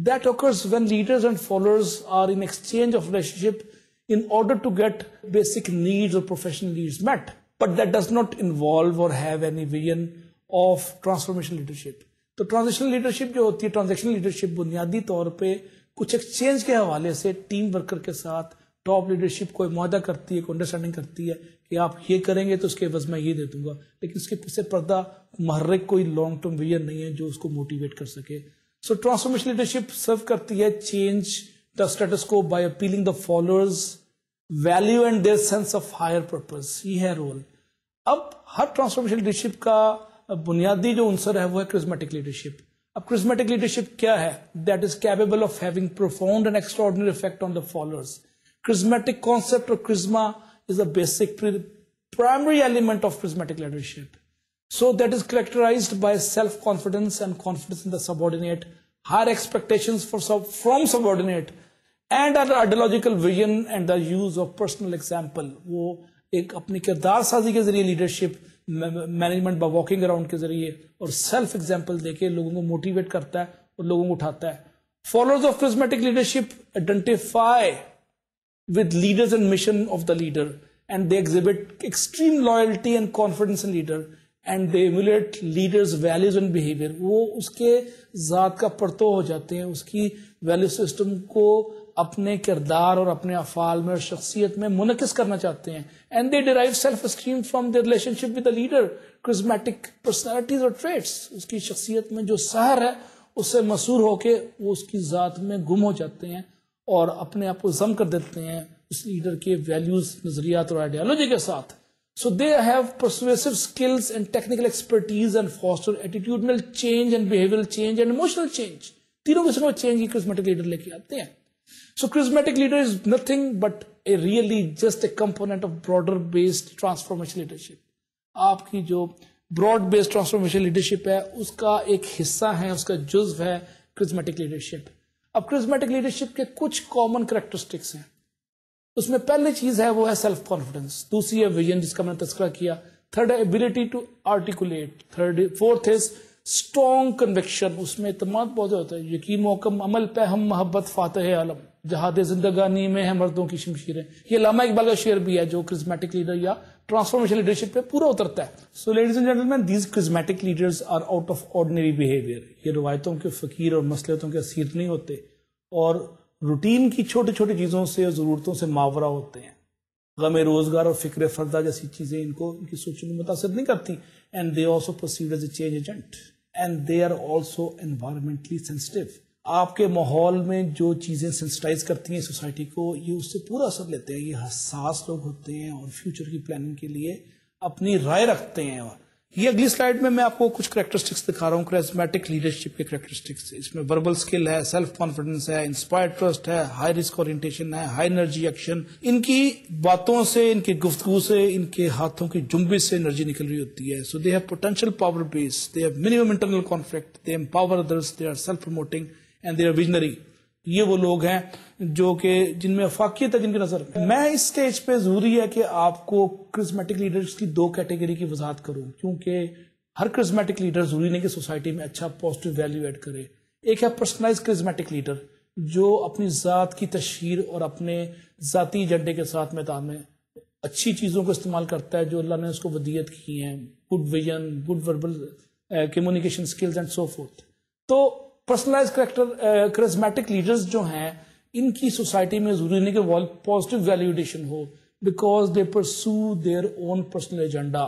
That occurs when leaders and followers are in exchange of relationship in order to get basic needs or professional needs met. But that does not involve or have any vision of transformational leadership. تو transactional leadership جو ہوتی ہے، transactional leadership بنیادی طور پہ کچھ exchange کے حوالے سے ٹیم ورکر کے ساتھ ٹاپ لیڈرشپ کو معاہدہ کرتی ہے، کو انڈرسٹینڈنگ کرتی ہے کہ آپ یہ کریں گے تو اس کے عوض میں یہ دے دوں گا، لیکن اس کے پیچھے پردہ محرک کوئی لانگ ٹرم ویژن نہیں ہے جو اس کو موٹیویٹ کر سکے. سو ٹرانسفارمیشن لیڈرشپ سرو کرتی ہے change the status quo by appealing the followers value and their sense of higher purpose. یہ ہے رول. اب ہر ٹرانسفارمیشن لیڈرشپ کا بنیادی جو عنصر ہے وہ ہے کرزمیٹک لیڈرشپ. اب کرزمیٹک لیڈرشپ کیا ہے؟ That is capable of having profound and extraordinary effect on the followers. Charismatic concept or charisma is a basic primary element of charismatic leadership. So that is characterized by self-confidence and confidence in the subordinate, higher expectations from subordinate, and an ideological vision and the use of personal example. وہ ایک اپنی کردار سازی کے ذریعے leadership management by walking around کے ذریعے اور سیلف ایگزامپل دے کے لوگوں کو موٹیویٹ کرتا ہے اور لوگوں کو اٹھاتا ہے. Followers of charismatic leadership identify with leaders and mission of the leader, and they exhibit extreme loyalty and confidence in leader, and they emulate leaders values and behavior. وہ اس کے ذات کا پرتو ہو جاتے ہیں، اس کی ویلیو سسٹم کو اپنے کردار اور اپنے افعال میں اور شخصیت میں منعکس کرنا چاہتے ہیں. and they derive self-esteem from their relationship with the leader. charismatic personalities or traits، اس کی شخصیت میں جو سحر ہے اس سے مسحور ہو کے وہ اس کی ذات میں گم ہو جاتے ہیں اور اپنے آپ کو ضم کر دیتے ہیں اس لیڈر کے ویلیوز، نظریات اور آئیڈیالوجی کے ساتھ. So they have persuasive skills and technical expertise and foster attitudinal change and behavioral change and emotional change. تینوں قسم کے چینج کی charismatic leader لے کے آتے ہیں. So charismatic leader is nothing but a really just a component of broader based transformation leadership. آپ کی جو broad based transformation leadership ہے اس کا ایک حصہ ہے، اس کا جزو ہے charismatic leadership. اب کرزمیٹک لیڈرشپ کے کچھ کامن کریکٹرسٹکس ہیں. اس میں پہلی چیز ہے وہ ہے سیلف کانفیڈنس، دوسری ہے ویژن جس کا میں نے تذکرہ کیا، تھرڈ ہے ability to articulate, fourth is strong conviction, اس میں اعتماد بہت ہوتا ہے، یقین محکم عمل پہ ہم محبت فاتح عالم، جہاد زندگانی میں ہے مردوں کی شمشیریں. یہ علامہ اقبال کا شعر بھی ہے جو کرزمیٹک لیڈر یا ٹرانسفارمیشن لیڈرشپ پہ پورا اترتا ہے. So ladies and gentleman, these charismatic leaders are out of ordinary behaviour. یہ روایتوں کے فقیر اور مصلحتوں کے اسیر نہیں ہوتے اور روٹین کی چھوٹی چھوٹی چیزوں سے اور ضرورتوں سے ماورا ہوتے ہیں. غم روزگار اور فکر فردہ جیسی چیزیں ان کی سوچوں کو متاثر نہیں کرتی. And they also perceived as a change agent and they are also environmentally sensitive. آپ کے ماحول میں جو چیزیں سینسٹائز کرتی ہیں سوسائٹی کو، یہ اس سے پورا اثر لیتے ہیں. یہ حساس لوگ ہوتے ہیں اور فیوچر کی پلاننگ کے لیے اپنی رائے رکھتے ہیں. یہ اگلی سلائیڈ میں آپ کو کچھ کریکٹرسٹکس دکھا رہا ہوں کرزمیٹک لیڈرشپ کے کریکٹرسٹکس. اس میں وربل اسکل ہے، سیلف کانفیڈنس ہے، انسپائر ٹرسٹ ہے، ہائی رسک اورینٹیشن ہے، ہائی انرجی ایکشن. ان کی باتوں سے، ان کی گفتگو سے، ان کے ہاتھوں کی جنبش سے انرجی نکل رہی ہوتی ہے. So they have potential power base, they have minimum internal conflict, they empower others, they are self promoting and they are visionary. یہ وہ لوگ ہیں جو کہ جن میں افاقیت ہے، جن کی نظر میں اس سٹیج پہ ضروری ہے کہ آپ کو کرزمیٹک لیڈرز کی دو کیٹیگری کی وضاحت کروں، کیونکہ ہر کرزمیٹک لیڈر ضروری نہیں کہ سوسائٹی میں اچھا پازیٹیو ویلیو ایڈ کرے. ایک ہے پرسنلائز کرزمیٹک لیڈر جو اپنی ذات کی تشہیر اور اپنے ذاتی ایجنڈے کے ساتھ میدان میں اچھی چیزوں کو استعمال کرتا ہے جو اللہ نے اس کو ودیت کی ہیں، good vision, good verbal communication skills and so forth. تو پرسنلائز کرزمیٹک لیڈرز جو ہیں ان کی سوسائٹی میں ضروری نہیں کہ پازیٹیو ویلیو ایڈیشن ہو، because they pursue their own personal agenda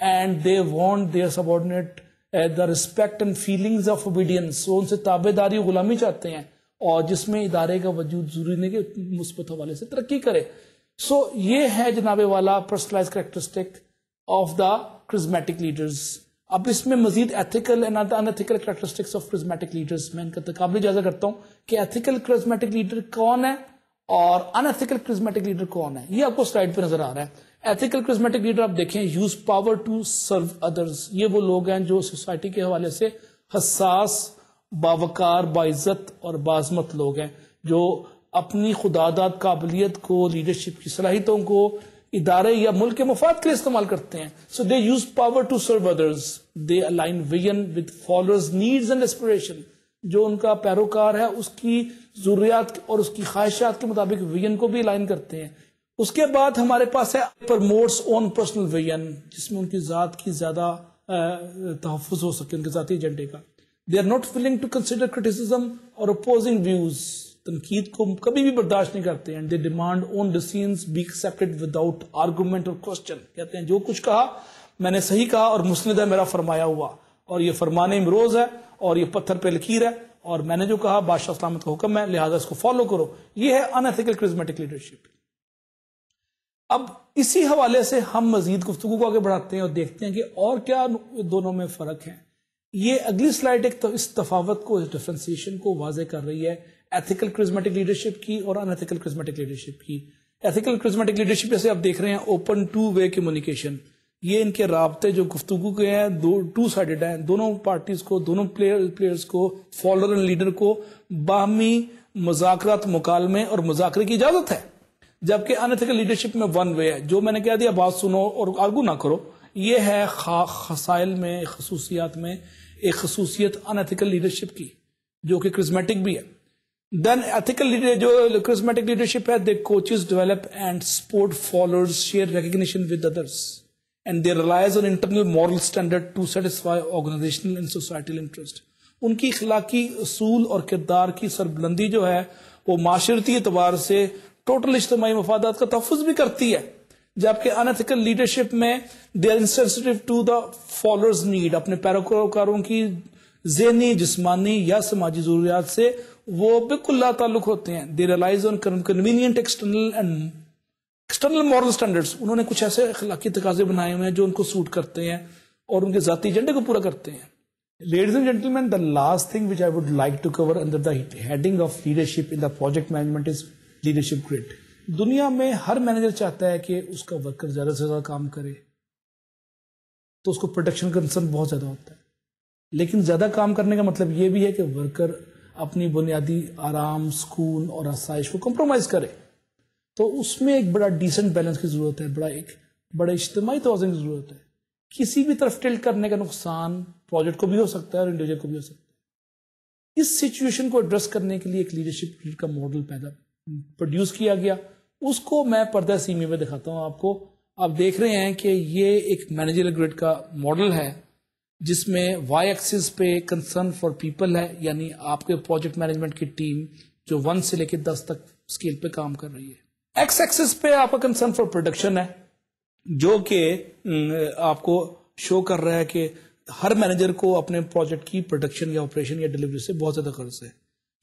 and they want their subordinate the respect and feelings of obedience. وہ ان سے تابع داری غلامی چاہتے ہیں اور جس میں ادارے کا وجود ضروری نہیں کہ مثبت حوالے سے ترقی کرے. سو یہ ہے جناب والا personalise characteristic of the charismatic leaders. اب اس میں مزید ethical and unethical characteristics of charismatic leaders میں ان کا تقابلی جائزہ کرتا ہوں کہ ایتھیکل کرزمیٹک لیڈر کون ہے اور انیتھیکل کرزمیٹک لیڈر کون ہے. یہ آپ کو سلائڈ پہ نظر آ رہا ہے. ایتھیکل کرزمیٹک لیڈر آپ دیکھیں، use power to serve others. یہ وہ لوگ ہیں جو سوسائٹی کے حوالے سے حساس، باوقار، باعزت اور باعظمت لوگ ہیں، جو اپنی خداداد قابلیت کو، لیڈرشپ کی صلاحیتوں کو ادارے یا ملک کے مفاد کے لیے استعمال کرتے ہیں. So they use power to serve others, they align vision with followers needs and aspiration. جو ان کا پیروکار ہے اس کی ضروریات اور اس کی خواہشات کے مطابق ویژن کو بھی الائن کرتے ہیں. اس کے بعد ہمارے پاس ہے پرموٹس اون پرسنل ویژن، جس میں ان کی ذات کی زیادہ تحفظ ہو سکے ان کے ذاتی ایجنڈے کا. They are not willing to consider criticism اور اپوزنگ ویوز، تنقید کو کبھی بھی برداشت نہیں کرتے ہیں. They demand own decisions be accepted without argument اور کوسچن. کہتے ہیں جو کچھ کہا میں نے صحیح کہا اور مسند ہے میرا فرمایا ہوا، اور یہ فرمان امروز ہے اور یہ پتھر پہ لکیر ہے، اور میں نے جو کہا بادشاہ سلامت کا حکم ہے لہذا اس کو فالو کرو. یہ ہے ان ایتھیکل کرزمیٹک لیڈرشپ. اب اسی حوالے سے ہم مزید گفتگو کو آگے بڑھاتے ہیں اور دیکھتے ہیں کہ اور کیا دونوں میں فرق ہے. یہ اگلی سلائیڈ ایک اس تفاوت کو، اس ڈفرینسیشن کو واضح کر رہی ہے ایتھیکل کرزمیٹک لیڈرشپ کی اور ان ایتھیکل کرزمیٹک لیڈرشپ کی. ایتھیکل کرزمیٹک لیڈرشپ جیسے آپ دیکھ رہے ہیں اوپن ٹو وے کمیونیکیشن، یہ ان کے رابطے جو گفتگو کے ہیں ٹو سائیڈڈ ہیں. دونوں پارٹیز کو، دونوں پلیئرز کو، فالوور اور لیڈر کو باہمی مذاکرات، مکالمے اور مذاکرے کی اجازت ہے. جبکہ ان ایتھیکل لیڈرشپ میں ون وے ہے، جو میں نے کہہ دیا بات سنو اور آرگو نہ کرو. یہ ہے خصائل میں، خصوصیات میں ایک خصوصیت ان ایتھیکل لیڈرشپ کی جو کہ کرزمیٹک بھی ہے. دین ایتھیکل لیڈر جو کرزمیٹک لیڈرشپ ہے، they coaches develop and support followers share recognition with others and they relies on internal moral standard to satisfy organisational and societal interest. ان کی اخلاقی اصول اور کردار کی سربلندی جو ہے وہ معاشرتی اعتبار سے ٹوٹل اجتماعی مفادات کا تحفظ بھی کرتی ہے. جبکہ ان ایتھیکل لیڈرشپ میں they are insensitive to the followers need, اپنے پیروکاروں کی ذہنی، جسمانی یا سماجی ضروریات سے وہ بالکل لا تعلق ہوتے ہیں. They relies on convenient external moral standards. انہوں نے کچھ ایسے اخلاقی تقاضے بنائے ہوئے ہیں جو ان کو سوٹ کرتے ہیں اور ان کے ذاتی ایجنڈے کو پورا کرتے ہیں. Ladies and gentlemen, the last thing which I would like to cover under the heading of leadership in the project management is leadership grid. دنیا میں ہر مینیجر چاہتا ہے کہ اس کا ورکر زیادہ سے زیادہ کام کرے، تو اس کو پروڈکشن کنسرن بہت زیادہ ہوتا ہے. لیکن زیادہ کام کرنے کا مطلب یہ بھی ہے کہ ورکر اپنی بنیادی آرام، سکون اور آسائش کو کمپرومائز کرے. تو اس میں ایک بڑا ڈیسنٹ بیلنس کی ضرورت ہے، ایک بڑا اجتماعی توازن کی ضرورت ہے. کسی بھی طرف ٹلٹ کرنے کا نقصان پروجیکٹ کو بھی ہو سکتا ہے اور انڈیویجول کو بھی ہو سکتا ہے. اس سچویشن کو ایڈریس کرنے کے لیے ایک لیڈرشپ گریڈ کا ماڈل پروڈیوس کیا گیا. اس کو میں پردہ سیمی میں دکھاتا ہوں آپ کو. آپ دیکھ رہے ہیں کہ یہ ایک مینیجریل گریڈ کا ماڈل ہے جس میں وائی ایکسس پہ کنسرن فار پیپل ہے، یعنی آپ کے پروجیکٹ مینجمنٹ کی ٹیم جو 1 سے لے کے 10 تک اسکیل پہ کام کر رہی ہے. ایکس ایکسس پہ آپ کا کنسرن فار پروڈکشن ہے جو کہ آپ کو شو کر رہا ہے کہ ہر مینیجر کو اپنے پروجیکٹ کی پروڈکشن یا آپریشن یا ڈیلیوری سے بہت زیادہ غرض ہے.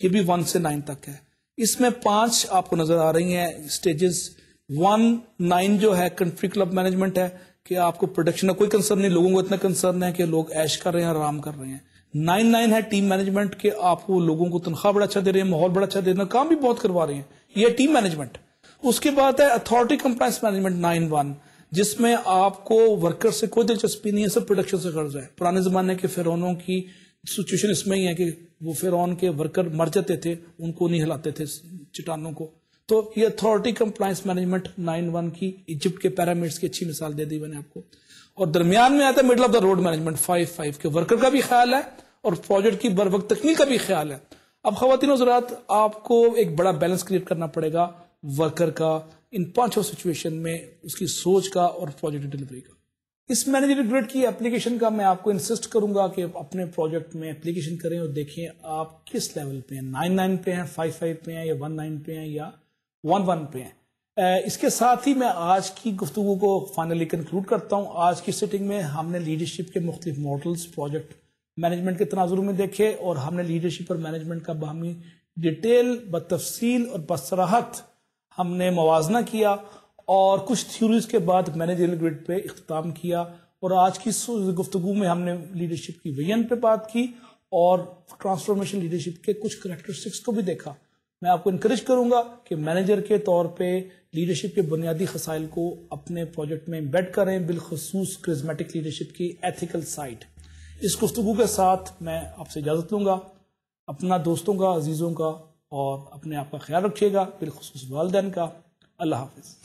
یہ بھی 1 سے 9 تک ہے. اس میں 5 آپ کو نظر آ رہی ہیں اسٹیجز. 9 جو ہے کنٹری کلب مینجمنٹ ہے کہ آپ کو پروڈکشن کا کوئی کنسرن نہیں، لوگوں کو اتنا کنسرن ہے کہ لوگ عیش کر رہے ہیں، آرام کر رہے ہیں. 9 ہے ٹیم مینجمنٹ کہ آپ کو لوگوں کو تنخواہ بڑا اچھا دے رہے ہیں، ماحول بڑا اچھا دے رہے ہیں، کام بھی بہت کروا رہے ہیں. یہ ٹیم مینجمنٹ. اس کے بعد ہے اتھارٹی کمپلائنس مینجمنٹ 9(1) جس میں آپ کو ورکر سے کوئی دلچسپی نہیں ہے، سب پروڈکشن سے غرض ہے. پرانے زمانے کے فرعونوں کی سچویشن اس میں ہی ہے کہ وہ فرعون کے ورکر مر جاتے تھے، ان کو نہیں ہلاتے تھے چٹانوں کو. تو یہ اتھارٹی کمپلائنس مینجمنٹ 9(1) کی ایجپٹ کے پیرامڈس کی اچھی مثال دے دی میں نے آپ کو. اور درمیان میں آتا ہے middle of the road management 5(5) کے ورکر کا بھی خیال ہے اور پروجیکٹ کی بر وقت تکمیل کا بھی خیال ہے. اب خواتین و حضرات آپ کو ایک بڑا بیلنس کریٹ کرنا پڑے گا ورکر کا ان 5 سچویشن میں، اس کی سوچ کا اور پروجیکٹ ڈیلیوری کا. اس مینیجریل گریڈ کی اپلیکیشن کا میں آپ کو انسسٹ کروں گا کہ اپنے پروجیکٹ میں اپلیکیشن کریں اور دیکھیں آپ کس لیول پہ ہیں. 9(9) پہ ہیں، 5(5) پہ ہیں، یا 1(9) پہ ہیں، یا 1(1) پہ ہیں. اس کے ساتھ ہی میں آج کی گفتگو کو فائنلی کنکلوڈ کرتا ہوں. آج کی سیٹنگ میں ہم نے لیڈرشپ کے مختلف ماڈلز پروجیکٹ مینجمنٹ کے تناظر میں دیکھے اور ہم نے لیڈرشپ اور مینجمنٹ کا باہمی ڈیٹیل، بتفصیل اور بصراحت ہم نے موازنہ کیا اور کچھ تھیوریز کے بعد مینیجریل گریڈ پہ اختتام کیا. اور آج کی گفتگو میں ہم نے لیڈرشپ کی ویژن پہ بات کی اور ٹرانسفارمیشن لیڈرشپ کے کچھ کریکٹرسٹکس کو بھی دیکھا. میں آپ کو انکریج کروں گا کہ مینیجر کے طور پہ لیڈرشپ کے بنیادی خصائل کو اپنے پروجیکٹ میں امبیڈ کریں، بالخصوص کرزمیٹک لیڈرشپ کی ایتھیکل سائڈ. اس گفتگو کے ساتھ میں آپ سے اجازت لوں گا. اپنا دوستوں کا، عزیزوں کا اور اپنے آپ کا خیال رکھیے گا، بالخصوص والدین کا. اللہ حافظ.